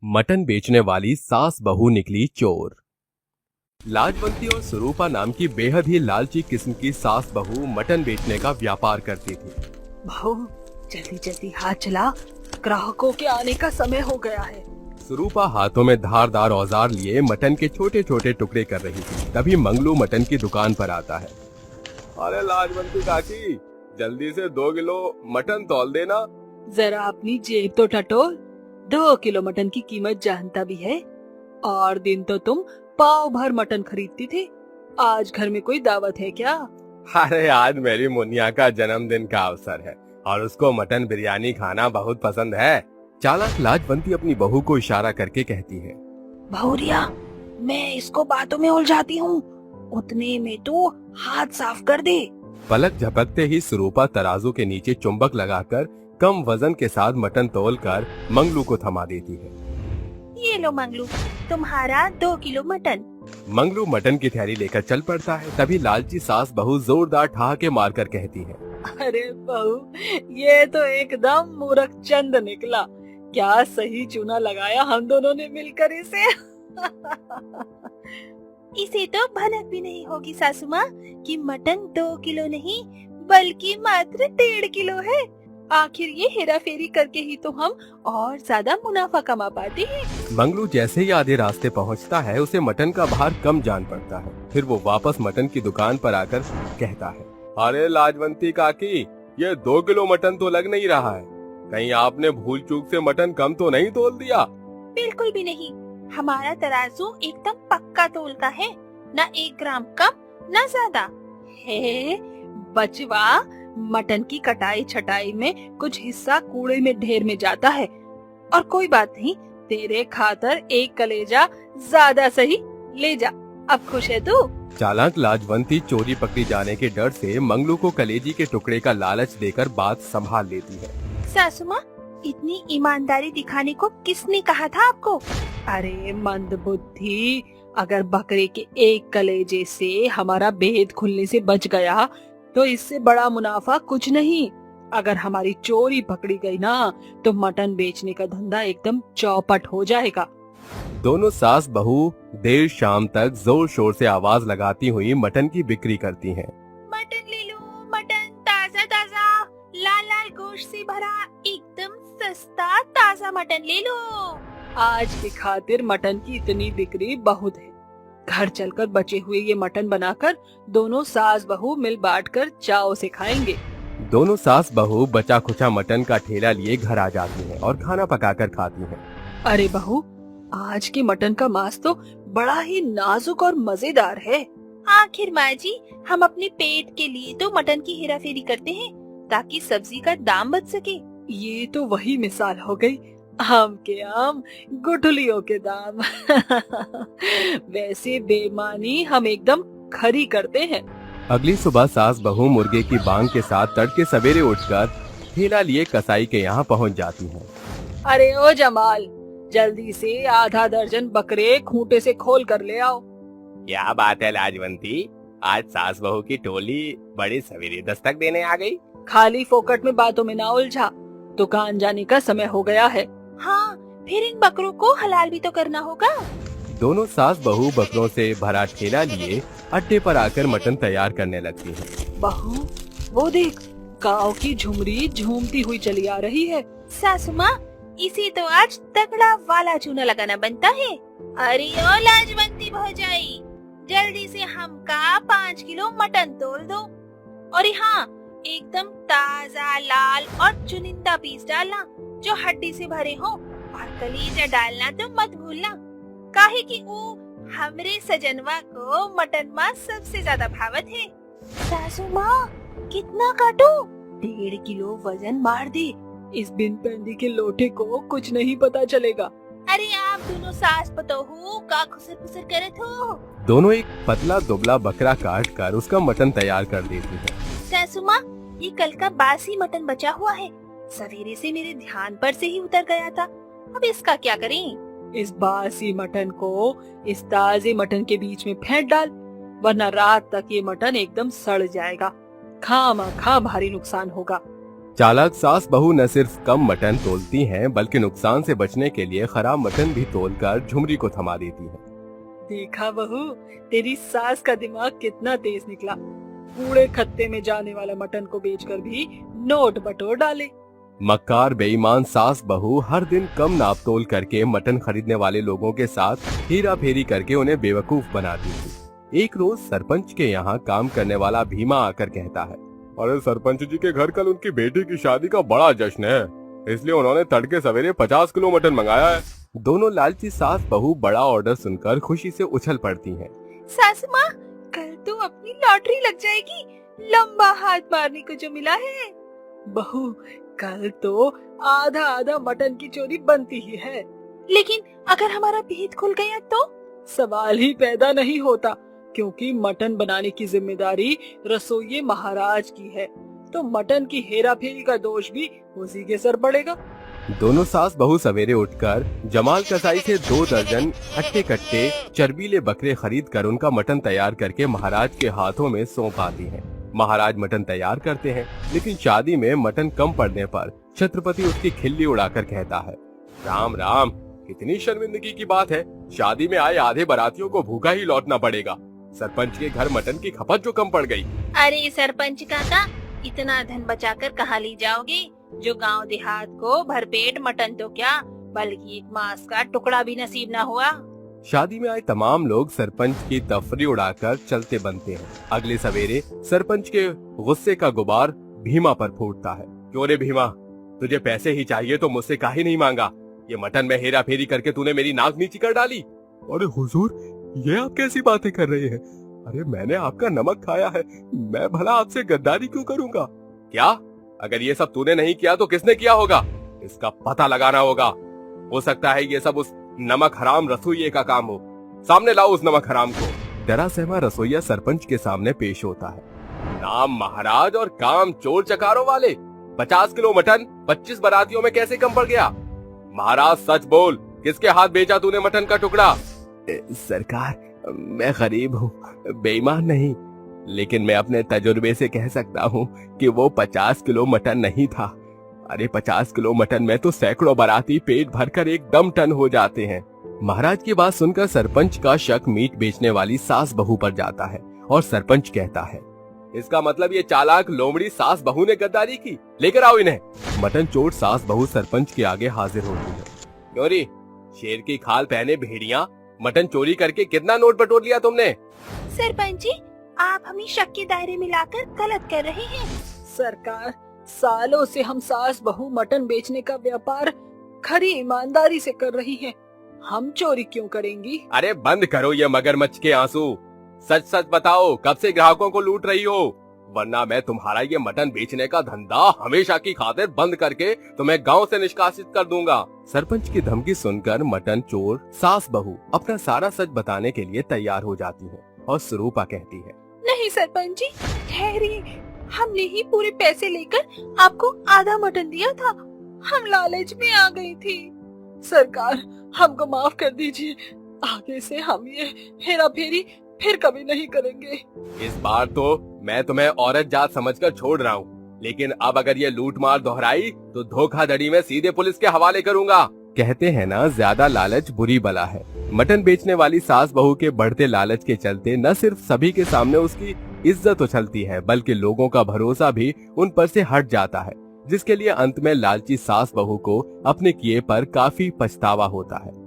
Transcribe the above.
Mutton बेचने वाली सास बहू निकली चोर। लाजवंती और स्वरूपा नाम की बेहद ही लालची किस्म की सास बहू मटन बेचने का व्यापार करती थी। बहू जल्दी जल्दी हाथ चला, ग्राहकों के आने का समय हो गया है। स्वरूपा हाथों में धारदार औजार लिए मटन के छोटे छोटे टुकड़े कर रही थी। तभी मंगलू मटन की दुकान पर आता है। अरे लाजवंती काकी, जल्दी से 2 किलो मटन तौल देना। जरा अपनी जेब तो टटोल, 2 किलो मटन की कीमत जानता भी है। और दिन तो तुम पाव भर मटन खरीदती थी, आज घर में कोई दावत है क्या? अरे आज मेरी मुनिया का जन्मदिन का अवसर है और उसको मटन बिरयानी खाना बहुत पसंद है। चालाक लाजवंती अपनी बहू को इशारा करके कहती है, बहुरिया, मैं इसको बातों में उलझाती हूँ, उतने में तो हाथ साफ कर दे। पलक झपकते ही स्वरूपा तराजू के नीचे चुंबक लगाकर कम वजन के साथ मटन तौलकर मंगलू को थमा देती है। ये लो मंगलू, तुम्हारा 2 किलो मटन। मंगलू मटन की थैली लेकर चल पड़ता है। तभी लालची सास बहू जोरदार ठहाके मारकर कहती है, अरे बहू, ये तो एकदम मूर्ख चंद निकला। क्या सही चूना लगाया हम दोनों ने मिलकर इसे। इसे तो भनक भी नहीं होगी सासू माँ कि मटन 2 किलो नहीं बल्कि मात्र 1.5 किलो है। आखिर ये हेरा फेरी करके ही तो हम और ज्यादा मुनाफा कमा पाते हैं। मंगलू जैसे ही आधे रास्ते पहुंचता है, उसे मटन का भार कम जान पड़ता है। फिर वो वापस मटन की दुकान पर आकर कहता है, अरे लाजवंती काकी, ये 2 किलो मटन तो लग नहीं रहा है। कहीं आपने भूल चूक से मटन कम तो नहीं तोल दिया? बिल्कुल भी नहीं, हमारा तराजू एकदम पक्का तोलता है, न 1 ग्राम कम न ज्यादा। हे बचवा, मटन की कटाई छटाई में कुछ हिस्सा कूड़े में ढेर में जाता है, और कोई बात नहीं, तेरे खातर 1 कलेजा ज्यादा सही, ले जा। अब खुश है तू? चालाक लाजवंती चोरी पकड़ी जाने के डर से मंगलू को कलेजी के टुकड़े का लालच देकर बात संभाल लेती है। सासू माँ, इतनी ईमानदारी दिखाने को किसने कहा था आपको? अरे मंदबुद्धि, अगर बकरे के 1 कलेजे से हमारा भेद खुलने से बच गया तो इससे बड़ा मुनाफा कुछ नहीं। अगर हमारी चोरी पकड़ी गई ना तो मटन बेचने का धंधा एकदम चौपट हो जाएगा। दोनों सास बहू देर शाम तक जोर शोर से आवाज लगाती हुई मटन की बिक्री करती हैं। मटन ले लो, मटन ताजा ताजा, लाल लाल गोश्त से भरा, एकदम सस्ता ताजा मटन ले लो। आज की खातिर मटन की इतनी बिक्री बहुत है। घर चलकर बचे हुए ये मटन बनाकर दोनों सास बहू मिल बांट कर चाव से खाएंगे। दोनों सास बहू बचा खुचा मटन का ठेला लिए घर आ जाती हैं और खाना पकाकर खाती हैं। अरे बहू, आज के मटन का मांस तो बड़ा ही नाजुक और मजेदार है। आखिर माँ जी, हम अपने पेट के लिए तो मटन की हेरा फेरी करते हैं ताकि सब्जी का दाम बच सके। ये तो वही मिसाल हो गई, आम के आम गुठलियों के दाम। वैसे बेईमानी हम एकदम खरी करते हैं। अगली सुबह सास बहू मुर्गे की बांग के साथ तड़के सवेरे उठकर ठेला लिए कसाई के यहाँ पहुँच जाती हैं। अरे ओ जमाल, जल्दी से आधा दर्जन बकरे खूंटे से खोल कर ले आओ। क्या बात है लाजवंती, आज सास बहू की टोली बड़े सवेरे दस्तक देने आ गई। खाली फोकट में बातों में ना उलझा, दुकान जाने का समय हो गया है। हाँ, फिर इन बकरों को हलाल भी तो करना होगा। दोनों सास बहू बकरों से भरा ठेला लिए अड्डे पर आकर मटन तैयार करने लगती हैं। बहू, वो देख, गाँव की झुमरी झूमती हुई चली आ रही है। सासू माँ, इसी तो आज तगड़ा वाला चूना लगाना बनता है। अरे ओ लाजवंती भौजाई, जल्दी से हमका 5 किलो मटन तोल दो। और हाँ, एकदम ताजा लाल और चुनिंदा पीस डालना जो हड्डी से भरे हो, और कलीजा डालना तो मत भूलना, काहे कि वो हमरे सजनवा को मटन मांस सबसे ज्यादा भावत है। सासू माँ, कितना काटूं? 1.5 किलो वजन मार दे, इस बिन पैंदी के लोटे को कुछ नहीं पता चलेगा। अरे आप दोनों सास पतोहू का खुसर खुसर करत हो। दोनों एक पतला दुबला बकरा काट कर उसका मटन तैयार कर देती हैं। सासू माँ, ये कल का बासी मटन बचा हुआ है, सवेरे से मेरे ध्यान पर से ही उतर गया था, अब इसका क्या करें? इस बासी मटन को इस ताजे मटन के बीच में फेंक डाल, वरना रात तक ये मटन एकदम सड़ जाएगा, खामा खा भारी नुकसान होगा। चालाक सास बहू न सिर्फ कम मटन तोलती हैं बल्कि नुकसान से बचने के लिए खराब मटन भी तोलकर झुमरी को थमा देती हैं। देखा बहू, तेरी सास का दिमाग कितना तेज निकला। कूड़े खत्ते में जाने वाले मटन को बेचकर भी नोट बटोर डाले। मक्कार बेईमान सास बहू हर दिन कम नाप तोल करके मटन खरीदने वाले लोगों के साथ हेरा फेरी करके उन्हें बेवकूफ बनाती थी। एक रोज सरपंच के यहाँ काम करने वाला भीमा आकर कहता है, अरे सरपंच जी के घर कल उनकी बेटी की शादी का बड़ा जश्न है, इसलिए उन्होंने तड़के सवेरे 50 किलो मटन मंगाया है। दोनों लालची सास बहू बड़ा ऑर्डर सुनकर खुशी से उछल पड़ती हैं। सासू माँ, कल तो अपनी लॉटरी लग जाएगी, लंबा हाथ मारने को जो मिला है। बहू, कल तो आधा आधा मटन की चोरी बनती ही है। लेकिन अगर हमारा भेद खुल गया तो? सवाल ही पैदा नहीं होता, क्योंकि मटन बनाने की जिम्मेदारी रसोइये महाराज की है, तो मटन की हेरा फेरी का दोष भी उसी के सर पड़ेगा। दोनों सास बहू सवेरे उठकर जमाल कसाई से 2 दर्जन हट्टे कट्टे चर्बीले बकरे खरीद कर उनका मटन तैयार करके महाराज के हाथों में सौंप आती हैं। महाराज मटन तैयार करते हैं, लेकिन शादी में मटन कम पड़ने पर छत्रपति उसकी खिल्ली उड़ाकर कहता है, राम राम, कितनी शर्मिंदगी की बात है, शादी में आए आधे बारातियों को भूखा ही लौटना पड़ेगा। सरपंच के घर मटन की खपत जो कम पड़ गई। अरे सरपंच काका, इतना धन बचाकर कहाँ ले जाओगे? जो गांव देहात को भरपेट मटन तो क्या, बल्कि एक मांस का टुकड़ा भी नसीब न हुआ। शादी में आए तमाम लोग सरपंच की तफरी उड़ाकर चलते बनते हैं। अगले सवेरे सरपंच के गुस्से का गुबार भीमा पर फूटता है। क्यों रे भीमा, तुझे पैसे ही चाहिए तो मुझसे काहे नहीं मांगा? ये मटन में हेरा फेरी करके तूने मेरी नाक नीची कर डाली। अरे हुजूर, ये आप कैसी बातें कर रहे हैं? अरे मैंने आपका नमक खाया है, मैं भला आपसे गद्दारी क्यों करूंगा? क्या? अगर ये सब तूने नहीं किया तो किसने किया होगा? इसका पता लगाना होगा। हो सकता है ये सब उस नमक हराम रसोइये का काम हो। सामने लाओ उस नमक हराम को। डरा सहमा रसोइया सरपंच के सामने पेश होता है। नाम महाराज और काम चोर चकारों वाले। 50 किलो मटन 25 बारातियों में कैसे कम पड़ गया? महाराज सच बोल, किसके हाथ बेचा तूने मटन का टुकड़ा? सरकार, मैं गरीब हूँ, बेईमान नहीं, लेकिन मैं अपने तजुर्बे से कह सकता हूँ कि वो 50 किलो मटन नहीं था। अरे 50 किलो मटन में तो सैकड़ों बाराती पेट भरकर एकदम टन हो जाते हैं। महाराज की बात सुनकर सरपंच का शक मीट बेचने वाली सास बहू पर जाता है और सरपंच कहता है, इसका मतलब ये चालाक लोमड़ी सास बहू ने गद्दारी की। लेकर आओ इन्हें। मटन चोर सास बहू सरपंच के आगे हाजिर होती है। क्यों शेर की खाल पहने भेड़िया, मटन चोरी करके कितना नोट बटोर लिया तुमने? सरपंच जी, आप हमें शक के दायरे में लाकर गलत कर रहे हैं। सरकार, सालों से हम सास बहू मटन बेचने का व्यापार खरी ईमानदारी से कर रही हैं। हम चोरी क्यों करेंगी? अरे बंद करो ये मगरमच्छ के आंसू। सच सच बताओ, कब से ग्राहकों को लूट रही हो? वरना मैं तुम्हारा ये मटन बेचने का धंधा हमेशा की खातिर बंद करके तुम्हें गांव से निष्कासित कर दूंगा। सरपंच की धमकी सुनकर मटन चोर सास बहू अपना सारा सच बताने के लिए तैयार हो जाती है और स्वरूपा कहती है, नहीं सरपंच जी, ठहरिए, हमने ही पूरे पैसे लेकर आपको आधा मटन दिया था, हम लालच में आ गई थी। सरकार, हमको माफ कर दीजिए, आगे से हम ये हेरा फेरी फिर कभी नहीं करेंगे। इस बार तो मैं तुम्हें औरत जात समझकर छोड़ रहा हूँ, लेकिन अब अगर ये लूट मार दोहराई तो धोखाधड़ी में सीधे पुलिस के हवाले करूंगा। कहते हैं ना, ज्यादा लालच बुरी बला है। मटन बेचने वाली सास बहू के बढ़ते लालच के चलते न सिर्फ सभी के सामने उसकी इज्जत उछलती है, बल्कि लोगों का भरोसा भी उन पर से हट जाता है, जिसके लिए अंत में लालची सास बहू को अपने किए पर काफी पछतावा होता है।